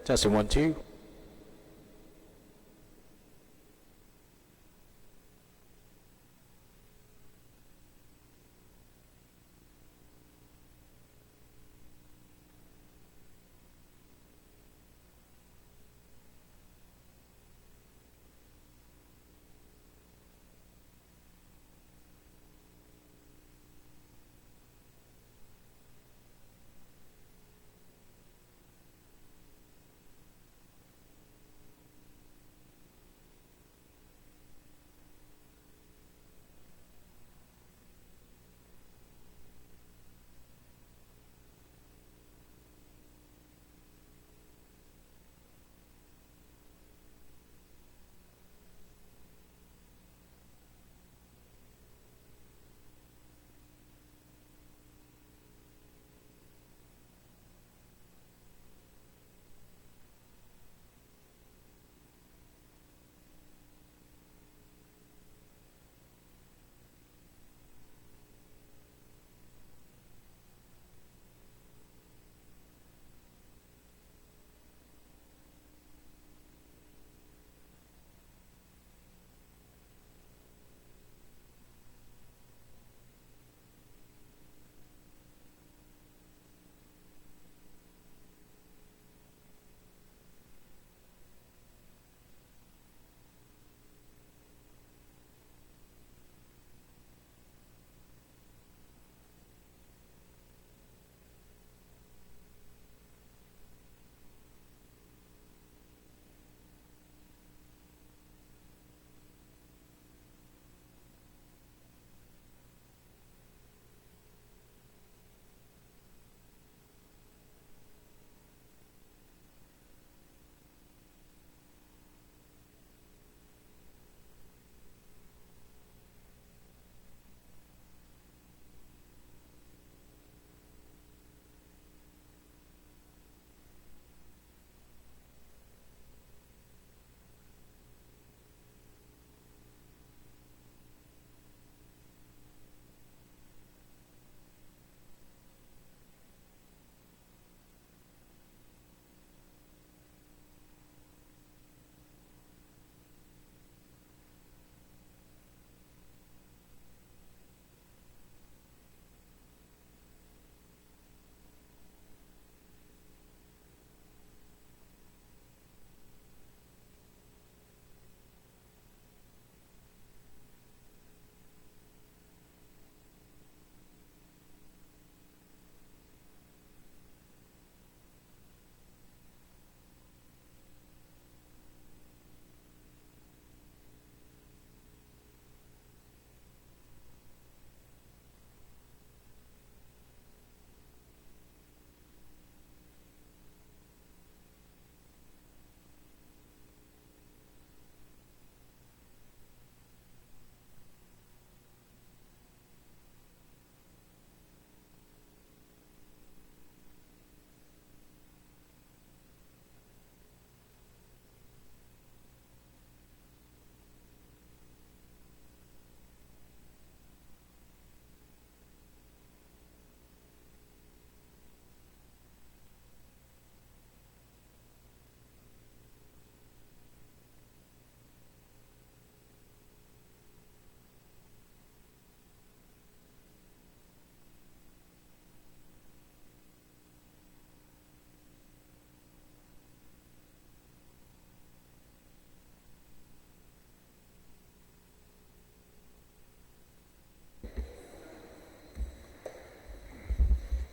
Testing 1, 2.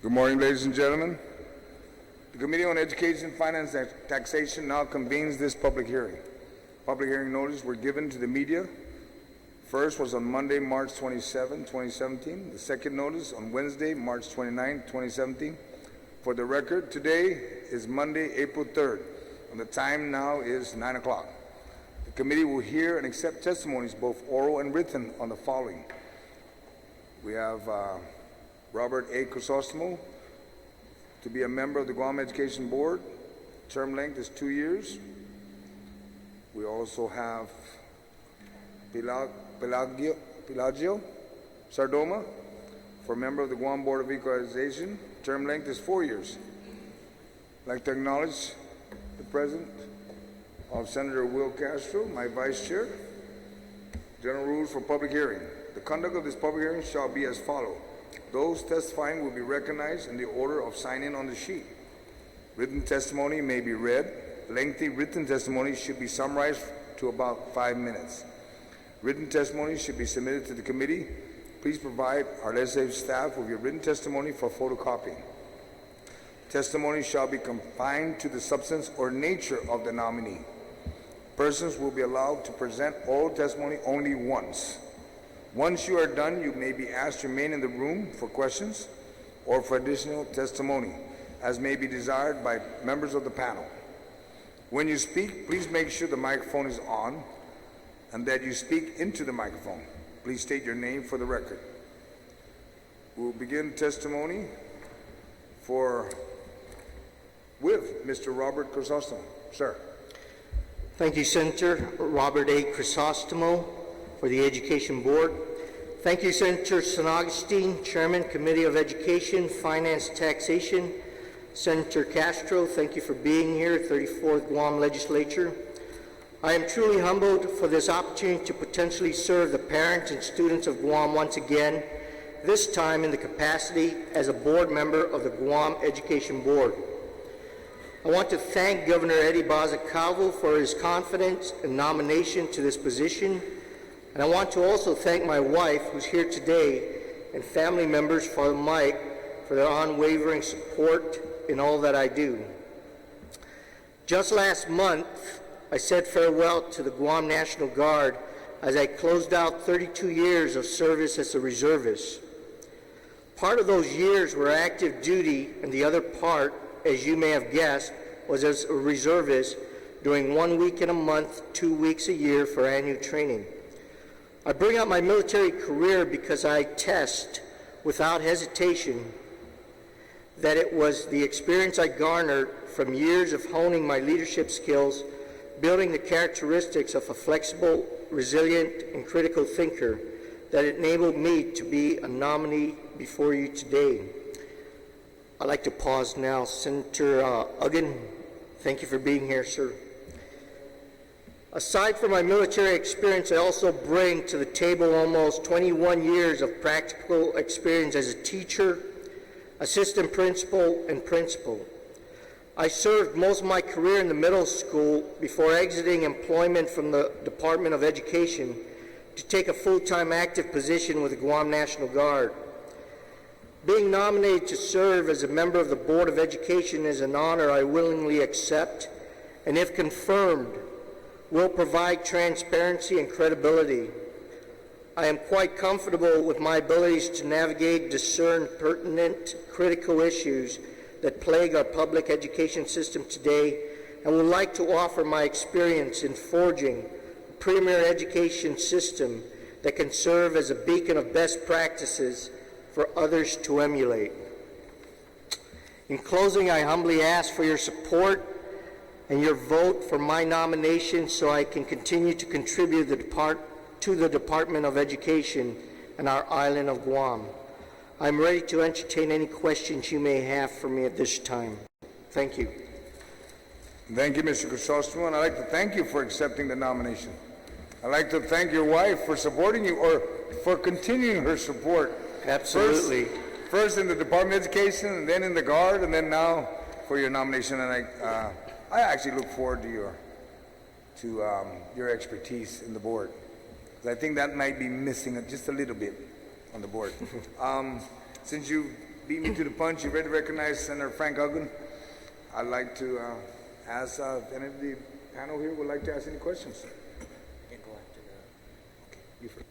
Good morning, ladies and gentlemen. The Committee on Education, Finance, and Taxation now convenes this public hearing. Public hearing notices were given to the media. First was on Monday, March 27, 2017. The second notice on Wednesday, March 29, 2017. For the record, today is Monday, April 3rd, and the time now is 9 o'clock. The committee will hear and accept testimonies, both oral and written, on the following. We have Robert A. Crisostomo to be a member of the Guam Education Board. Term length is 2 years. We also have Pelagio Sardoma for a member of the Guam Board of Equalization. Term length is 4 years. I'd like to acknowledge the present of Senator Will Castro, my vice chair. General rules for public hearing. The conduct of this public hearing shall be as follows. Those testifying will be recognized in the order of signing on the sheet. Written testimony may be read. Lengthy written testimony should be summarized to about 5 minutes. Written testimony should be submitted to the committee. Please provide our legislative staff with your written testimony for photocopying. Testimony shall be confined to the substance or nature of the nominee. Persons will be allowed to present oral testimony only once. Once you are done, you may be asked to remain in the room for questions or for additional testimony, as may be desired by members of the panel. When you speak, please make sure the microphone is on and that you speak into the microphone. Please state your name for the record. We'll begin testimony with Mr. Robert Crisostomo. Sir. Thank you, Senator Robert A. Crisostomo for the Education Board. Thank you, Senator San Agustin, Chairman, Committee of Education, Finance, Taxation. Senator Castro, thank you for being here, 34th Guam Legislature. I am truly humbled for this opportunity to potentially serve the parents and students of Guam once again, this time in the capacity as a board member of the Guam Education Board. I want to thank Governor Eddie Baza-Calvo for his confidence and nomination to this position, and I want to also thank my wife, who's here today, and family members, Father Mike, for their unwavering support in all that I do. Just last month, I said farewell to the Guam National Guard as I closed out 32 years of service as a reservist. Part of those years were active duty, and the other part, as you may have guessed, was as a reservist doing 1 week in a month, 2 weeks a year for annual training. I bring up my military career because I attest without hesitation that it was the experience I garnered from years of honing my leadership skills, building the characteristics of a flexible, resilient, and critical thinker that enabled me to be a nominee before you today. I'd like to pause now. Senator Uggan, thank you for being here, sir. Aside from my military experience, I also bring to the table almost 21 years of practical experience as a teacher, assistant principal, and principal. I served most of my career in the middle school before exiting employment from the Department of Education to take a full-time active position with the Guam National Guard. Being nominated to serve as a member of the Board of Education is an honor I willingly accept, and if confirmed, will provide transparency and credibility. I am quite comfortable with my abilities to navigate, discern pertinent, critical issues that plague our public education system today, and would like to offer my experience in forging a premier education system that can serve as a beacon of best practices for others to emulate. In closing, I humbly ask for your support and your vote for my nomination so I can continue to contribute to the Department of Education and our island of Guam. I'm ready to entertain any questions you may have for me at this time. Thank you. Thank you, Mr. Crisostomo, and I'd like to thank you for accepting the nomination. I'd like to thank your wife for supporting you, or for continuing her support. Absolutely. First in the Department of Education, and then in the Guard, and then now for your nomination. And I actually look forward to your expertise in the board. I think that might be missing just a little bit on the board. Since you beat me to the punch, you ready to recognize Senator Frank Uggan? I'd like to ask if any of the panel here would like to ask any questions. Okay, you first.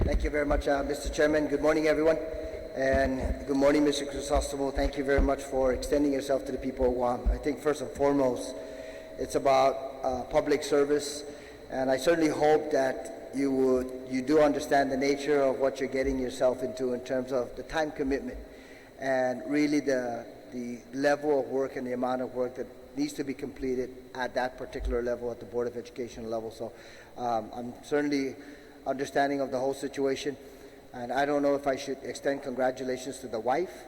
Thank you very much, Mr. Chairman. Good morning, everyone. And good morning, Mr. Crisostomo. Thank you very much for extending yourself to the people of Guam. I think first and foremost, it's about public service. And I certainly hope that you do understand the nature of what you're getting yourself into in terms of the time commitment and really the level of work and the amount of work that needs to be completed at that particular level, at the Board of Education level. So I'm certainly understanding of the whole situation, and I don't know if I should extend congratulations to the wife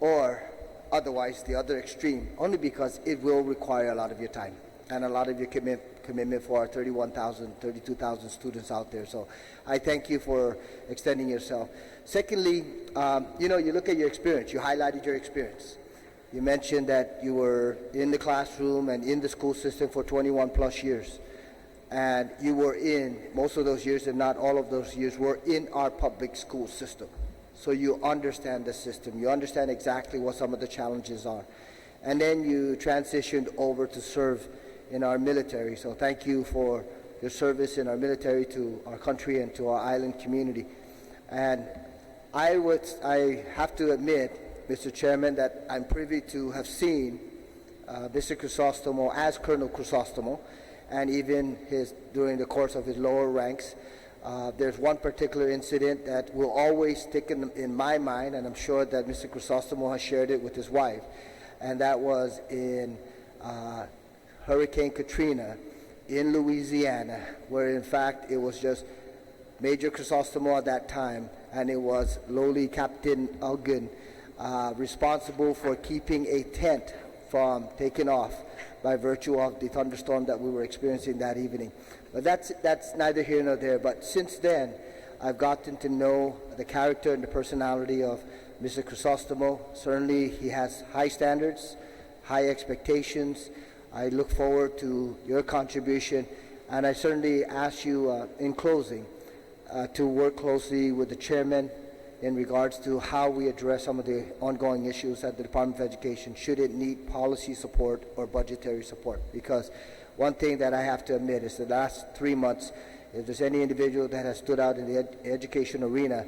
or otherwise the other extreme, only because it will require a lot of your time and a lot of your commitment for our 31,000, 32,000 students out there. So I thank you for extending yourself. Secondly, you look at your experience. You highlighted your experience. You mentioned that you were in the classroom and in the school system for 21 plus years. And you were in, most of those years, and not all of those years, were in our public school system. So you understand the system. You understand exactly what some of the challenges are. And then you transitioned over to serve in our military. So thank you for your service in our military to our country and to our island community. And I have to admit, Mr. Chairman, that I'm privy to have seen Mr. Crisostomo as Colonel Crisostomo, and even during the course of his lower ranks. There's one particular incident that will always stick in my mind, and I'm sure that Mr. Crisostomo has shared it with his wife, and that was in Hurricane Katrina in Louisiana, where in fact it was just Major Crisostomo at that time, and it was lowly Captain Elgin responsible for keeping a tent from taking off by virtue of the thunderstorm that we were experiencing that evening. But that's neither here nor there. But since then, I've gotten to know the character and the personality of Mr. Crisostomo. Certainly, he has high standards, high expectations. I look forward to your contribution, and I certainly ask you, in closing, to work closely with the chairman in regards to how we address some of the ongoing issues at the Department of Education, should it need policy support or budgetary support. Because one thing that I have to admit is the last 3 months, if there's any individual that has stood out in the education arena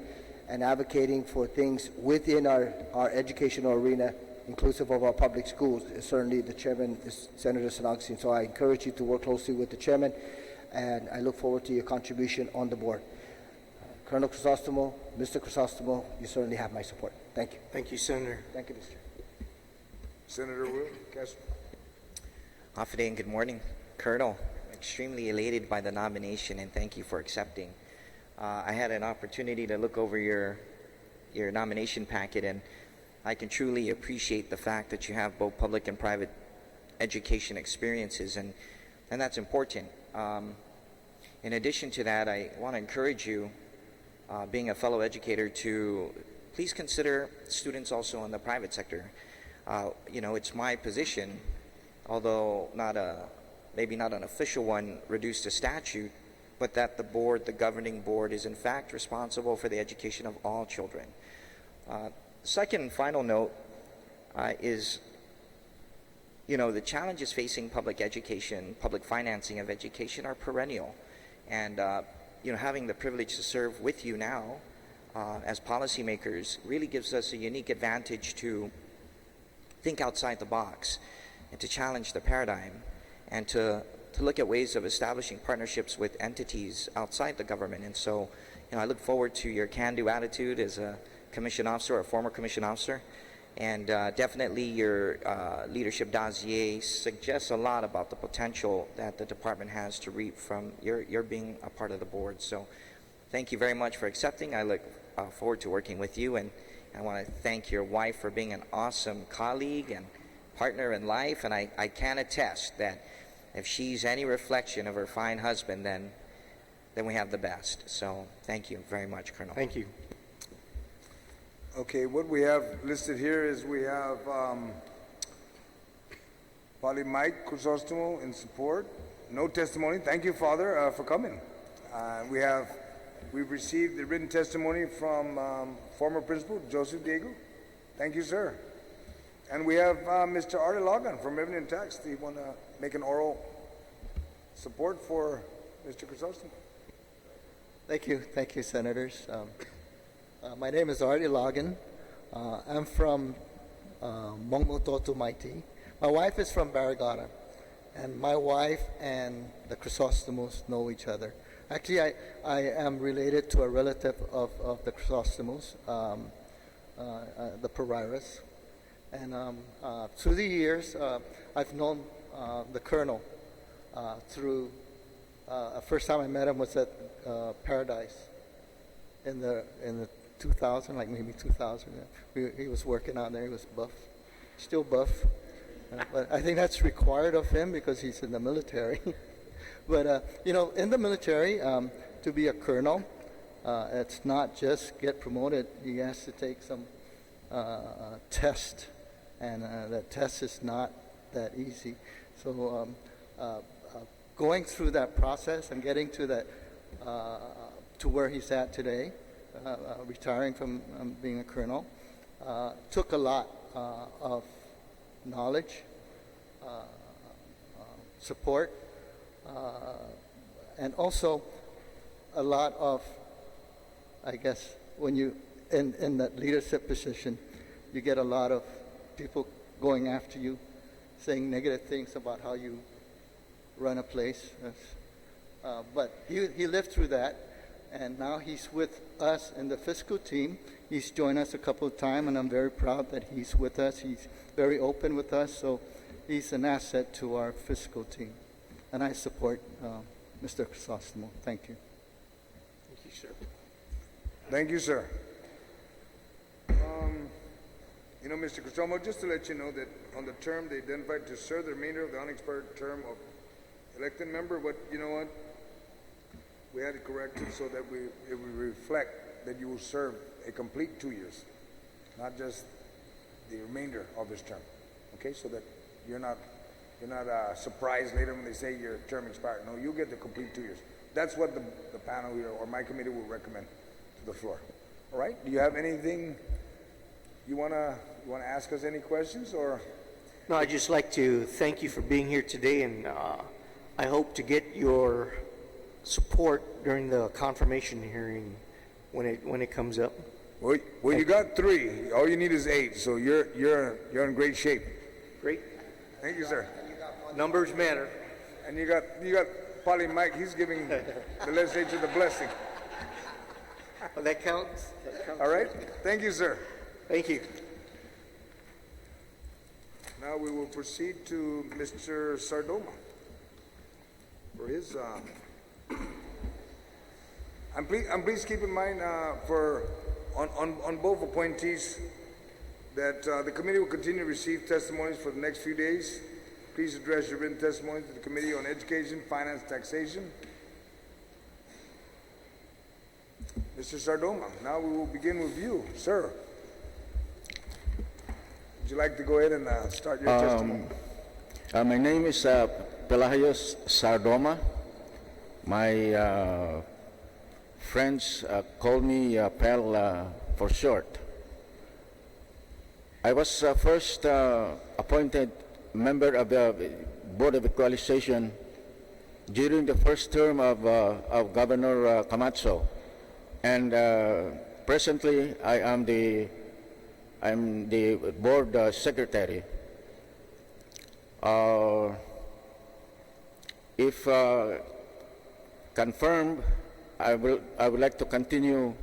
and advocating for things within our educational arena, inclusive of our public schools, is certainly the chairman, is Senator San Agustin. So I encourage you to work closely with the chairman, and I look forward to your contribution on the board. Colonel Crisostomo, Mr. Crisostomo, you certainly have my support. Thank you. Thank you, Senator. Thank you, Mr. Chair. Senator Will Castro. Hafa and good morning. Colonel, extremely elated by the nomination, and thank you for accepting. I had an opportunity to look over your nomination packet, and I can truly appreciate the fact that you have both public and private education experiences, and that's important. In addition to that, I want to encourage you, being a fellow educator, to please consider students also in the private sector. It's my position, although maybe not an official one reduced to statute, but that the governing board is in fact responsible for the education of all children. Second and final note is, the challenges facing public education, public financing of education are perennial. And, having the privilege to serve with you now as policymakers really gives us a unique advantage to think outside the box and to challenge the paradigm and to look at ways of establishing partnerships with entities outside the government. And so, I look forward to your can-do attitude as a commission officer or a former commission officer. And definitely your leadership dossier suggests a lot about the potential that the department has to reap from your being a part of the board. So thank you very much for accepting. I look forward to working with you, and I want to thank your wife for being an awesome colleague and partner in life. And I can attest that if she's any reflection of her fine husband, then we have the best. So thank you very much, Colonel. Thank you. Okay, what we have listed here is we have Pali Mike Crisostomo in support. No testimony. Thank you, Father, for coming. We've received the written testimony from former principal Joseph Diego. Thank you, sir. And we have Mr. Artie Logan from Revenue and Tax. Do you want to make an oral support for Mr. Crisostomo? Thank you, senators. My name is Artie Logan. I'm from Mongmototo, Maiti. My wife is from Barrigada, and my wife and the Crisostomos know each other. Actually, I am related to a relative of the Crisostomos, the Pereiras. And through the years, I've known the Colonel through, first time I met him was at Paradise in the 2000, like maybe 2000. He was working out there. He was buff, still buff. But I think that's required of him because he's in the military. But, in the military, to be a colonel, it's not just get promoted. He has to take some test, and that test is not that easy. So going through that process and getting to that to where he's at today, retiring from being a colonel, took a lot of knowledge, support, and also a lot of, I guess, when you in that leadership position, you get a lot of people going after you, saying negative things about how you run a place. But he lived through that, and now he's with us in the fiscal team. He's joined us a couple of times, and I'm very proud that he's with us. He's very open with us, so he's an asset to our fiscal team. And I support Mr. Crisostomo. Thank you. Thank you, sir. Thank you, sir. Mr. Crisostomo, just to let you know that on the term they identified to serve the remainder of the unexpired term of elected member, but you know what? We had it corrected so that it would reflect that you will serve a complete 2 years, not just the remainder of this term. Okay, so that you're not surprised later when they say your term expired. No, you get the complete 2 years. That's what the panel here or my committee will recommend to the floor. All right? Do you have anything you wanna ask us? Any questions or? No, I'd just like to thank you for being here today, and I hope to get your support during the confirmation hearing when it comes up. Well, you got 3. All you need is 8. So you're in great shape. Great. Thank you, sir. Numbers matter. And you got Polly Mike. He's giving the legislature the blessing. Well, that counts. All right. Thank you, sir. Thank you. Now we will proceed to Mr. Sardoma for his. And please keep in mind on both appointees that the committee will continue to receive testimonies for the next few days. Please address your written testimony to the Committee on Education, Finance, Taxation. Mr. Sardoma, now we will begin with you, sir. Would you like to go ahead and start your testimony? My name is Pelagio Sardoma. My friends call me Pel for short. I was first appointed member of the Board of Equalization during the first term of Governor Camacho, and presently I'm the board secretary. If confirmed, I would like to continue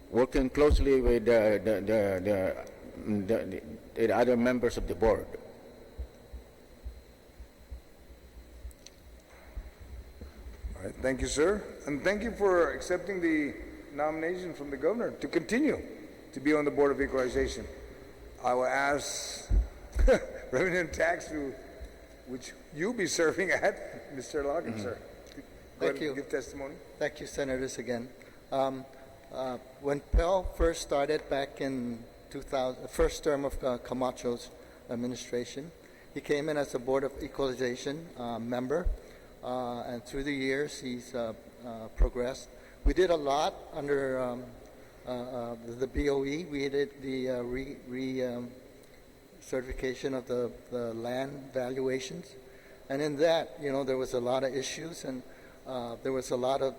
working closely with the other members of the board. All right, thank you, sir. And thank you for accepting the nomination from the governor to continue to be on the Board of Equalization. I will ask Revenue and Tax, which you'll be serving at, Mr. Logan, sir. Thank you. Give testimony. Thank you, Senators, again. When Pel first started back in 2000, the first term of Camacho's administration, he came in as a Board of Equalization member, and through the years he's progressed. We did a lot under the BOE. We did the certification of the land valuations, and in that, there was a lot of issues, and there was a lot of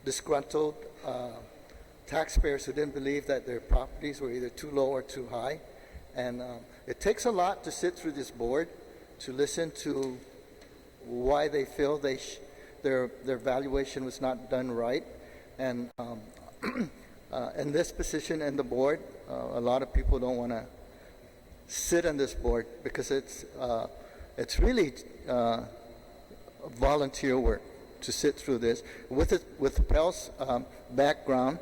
disgruntled taxpayers who didn't believe that their properties were either too low or too high. And it takes a lot to sit through this board to listen to why they feel their valuation was not done right. And in this position in the board, a lot of people don't want to sit on this board because it's really volunteer work. to sit through this. With Pel's background,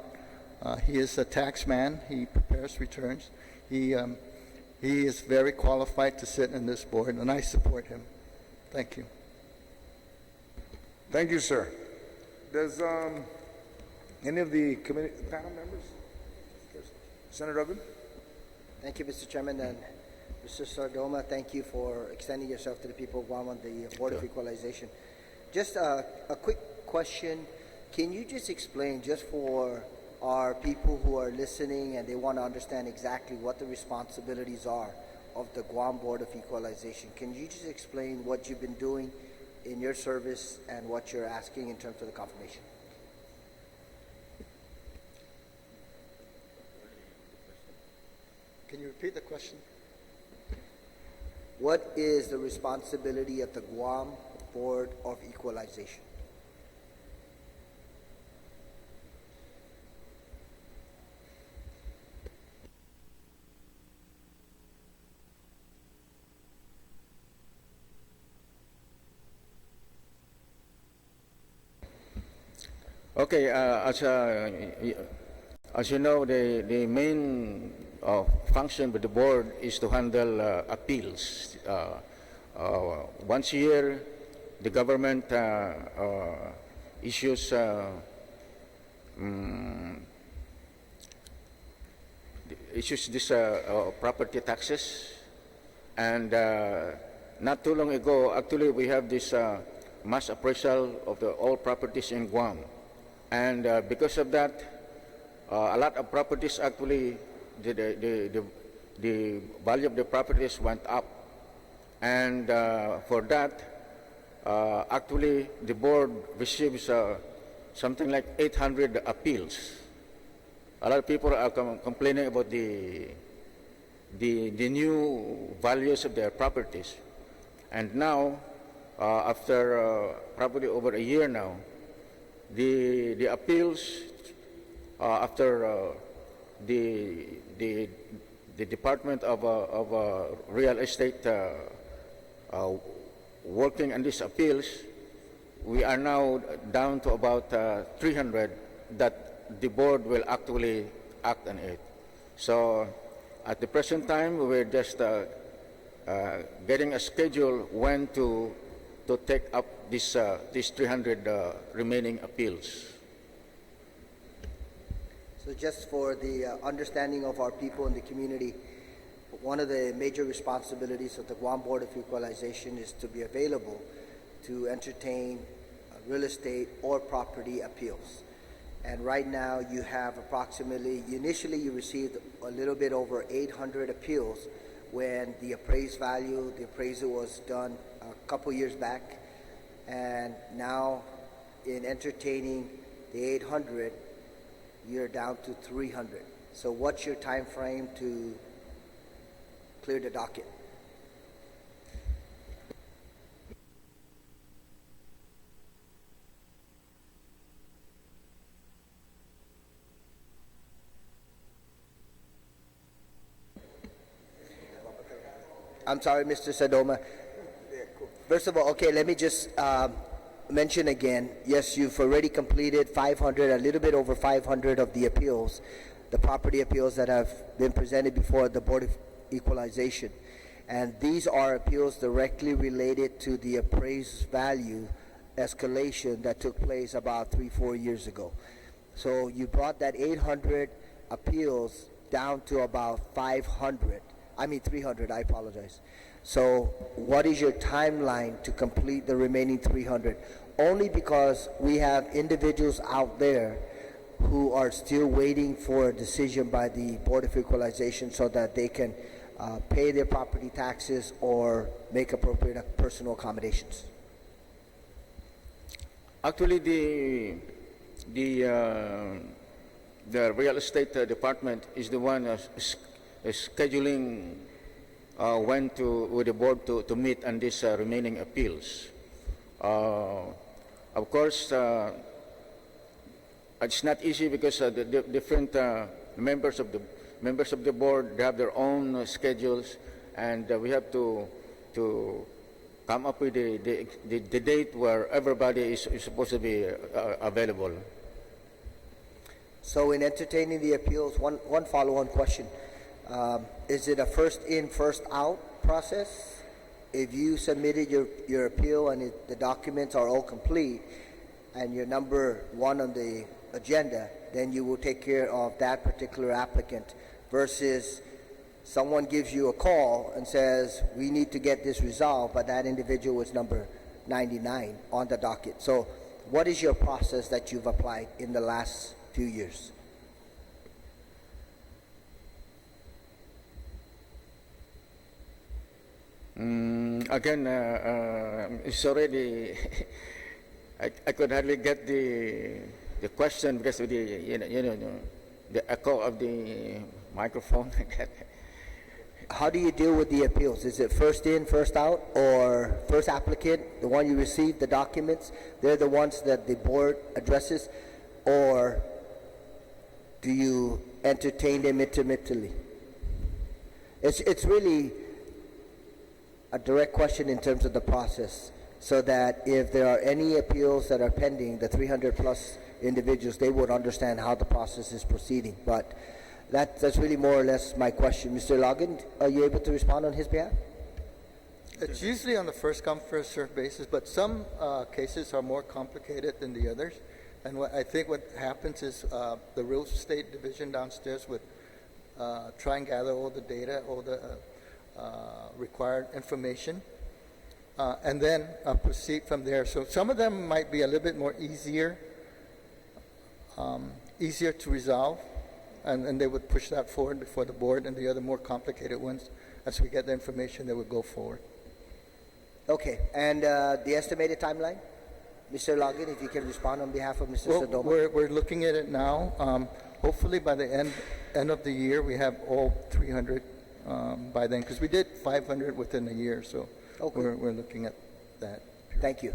he is a tax man. He prepares returns. He is very qualified to sit in this board, and I support him. Thank you. Thank you, sir. Does any of the committee panel members? Senator Rubin? Thank you, Mr. Chairman, and Mr. Sardoma, thank you for extending yourself to the people of Guam on the Board of Equalization. Just a quick question. Can you just explain, just for our people who are listening and they want to understand exactly what the responsibilities are of the Guam Board of Equalization, can you just explain what you've been doing in your service and what you're asking in terms of the confirmation? Can you repeat the question? What is the responsibility of the Guam Board of Equalization? Okay, as you know, the main function of the board is to handle appeals. Once a year, the government issues this property taxes, and not too long ago, actually, we have this mass appraisal of all properties in Guam. And because of that, a lot of properties actually, the value of the properties went up. And for that, actually, the board receives something like 800 appeals. A lot of people are complaining about the new values of their properties. And now, after probably over a year now, the appeals after the Department of Real Estate working on these appeals, we are now down to about 300 that the board will actually act on it. So at the present time, we're just getting a schedule when to take up these 300 remaining appeals. So just for the understanding of our people in the community, one of the major responsibilities of the Guam Board of Equalization is to be available to entertain real estate or property appeals. And right now you have approximately, initially you received a little bit over 800 appeals when the appraised value, the appraisal was done a couple years back. And now in entertaining the 800, you're down to 300. So what's your time frame to clear the docket? I'm sorry, Mr. Sardoma. First of all, okay, let me just mention again, yes, you've already completed 500, a little bit over 500 of the appeals, the property appeals that have been presented before the Board of Equalization. And these are appeals directly related to the appraised value escalation that took place about 3-4 years ago. So you brought that 800 appeals down to about 300, I apologize. So what is your timeline to complete the remaining 300? Only because we have individuals out there who are still waiting for a decision by the Board of Equalization so that they can pay their property taxes or make appropriate personal accommodations. Actually, the real estate department is the one scheduling when with the board to meet on these remaining appeals. Of course, it's not easy because the different members of the board, they have their own schedules, and we have to come up with the date where everybody is supposed to be available. So in entertaining the appeals, one follow-on question. Is it a first in, first out process? If you submitted your appeal and the documents are all complete and you're number one on the agenda, then you will take care of that particular applicant, versus someone gives you a call and says, we need to get this resolved, but that individual is number 99 on the docket. So what is your process that you've applied in the last few years? Again, it's already. I could hardly get the question because of the echo of the microphone. How do you deal with the appeals? Is it first in, first out, or first applicant, the one you receive the documents, they're the ones that the board addresses, or do you entertain them intermittently? It's really a direct question in terms of the process, so that if there are any appeals that are pending, the 300 plus individuals, they would understand how the process is proceeding. But that's really more or less my question. Mr. Logan, are you able to respond on his behalf? It's usually on the first come, first served basis, but some cases are more complicated than the others. And I think what happens is the real estate division downstairs would try and gather all the data, all the required information, and then proceed from there. So some of them might be a little bit more easier to resolve, and they would push that forward before the board, and the other more complicated ones, as we get the information, they would go forward. Okay, and the estimated timeline? Mr. Logan, if you can respond on behalf of Mr. Sardoma. We're looking at it now. Hopefully by the end of the year, we have all 300 by then, because we did 500 within a year, so okay. We're looking at that. Thank you.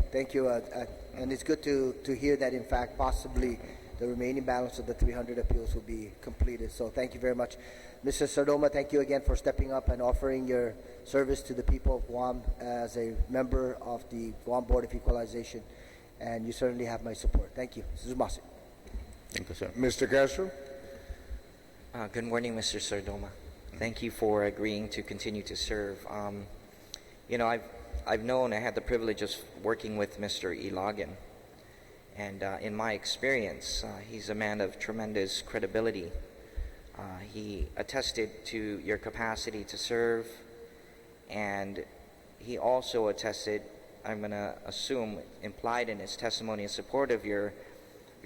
And it's good to hear that, in fact, possibly the remaining balance of the 300 appeals will be completed. So thank you very much. Mr. Sardoma, thank you again for stepping up and offering your service to the people of Guam as a member of the Guam Board of Equalization. And you certainly have my support. Thank you. Suzumase. Thank you, sir. Mr. Castro? Good morning, Mr. Sardoma. Thank you for agreeing to continue to serve. I had the privilege of working with Mr. Ilagan, and in my experience, he's a man of tremendous credibility. He attested to your capacity to serve, and he also attested, I'm going to assume, implied in his testimony in support of your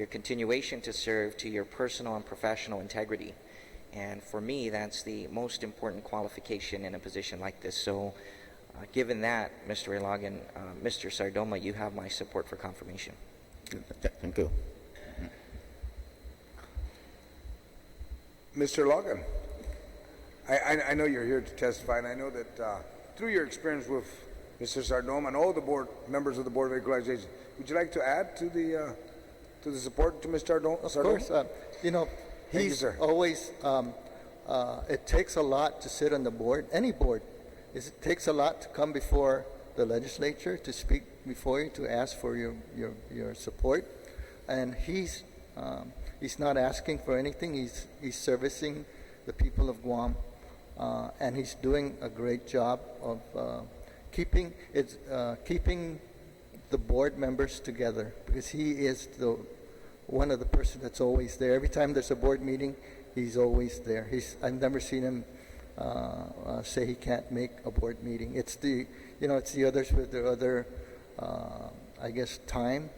continuation to serve, to your personal and professional integrity. And for me, that's the most important qualification in a position like this. So given that, Mr. Ilagan, Mr. Sardoma, you have my support for confirmation. Thank you. Mr. Logan, I know you're here to testify, and I know that through your experience with Mr. Sardoma and all the board members of the Board of Equalization, would you like to add to the support to Mr. Sardoma? Of course. He's always, it takes a lot to sit on the board, any board. It takes a lot to come before the legislature, to speak before you, to ask for your support. And he's not asking for anything. He's servicing the people of Guam, and he's doing a great job of keeping the board members together, because he is one of the person that's always there. Every time there's a board meeting, he's always there. I've never seen him say he can't make a board meeting. It's the others with their other, time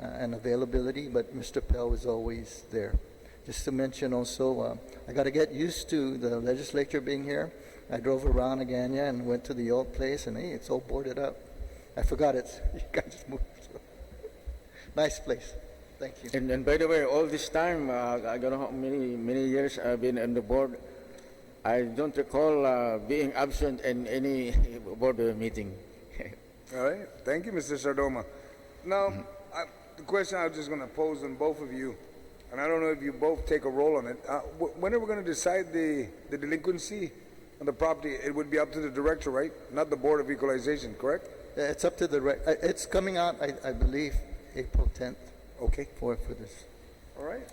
and availability, but Mr. Pell is always there. Just to mention also, I got to get used to the legislature being here. I drove around Agana and went to the old place, and hey, it's all boarded up. I forgot it. You guys moved. So. Nice place. Thank you. And by the way, all this time, I don't know how many years I've been on the board, I don't recall being absent in any board meeting. All right. Thank you, Mr. Sardoma. Now, the question I was just going to pose on both of you, and I don't know if you both take a role on it. When are we going to decide the delinquency on the property? It would be up to the director, right? Not the Board of Equalization, correct? It's up to it's coming out, I believe, April 10th Okay. for this. All right.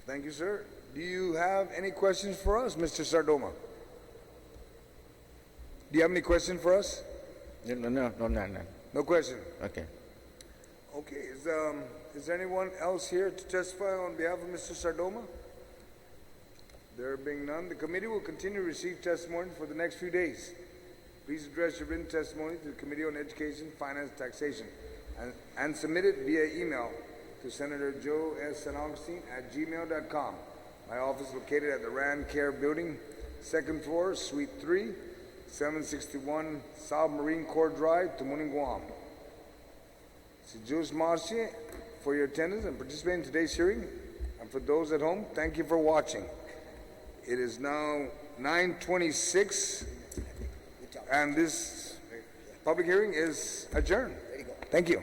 Thank you, sir. Do you have any questions for us, Mr. Sardoma? Do you have any questions for us? No. No question. Okay. Okay. Is there anyone else here to testify on behalf of Mr. Sardoma? There being none, the committee will continue to receive testimony for the next few days. Please address your written testimony to the Committee on Education, Finance, and Taxation and submit it via email to Senator Joe S. Agustin at gmail.com. My office is located at the Rand Care Building, 2nd floor, Suite 3, 761 South Marine Corps Drive, Tumuning, Guam. Si Jules Marci for your attendance and participating in today's hearing. And for those at home, thank you for watching. It is now 9:26, and this public hearing is adjourned. Thank you.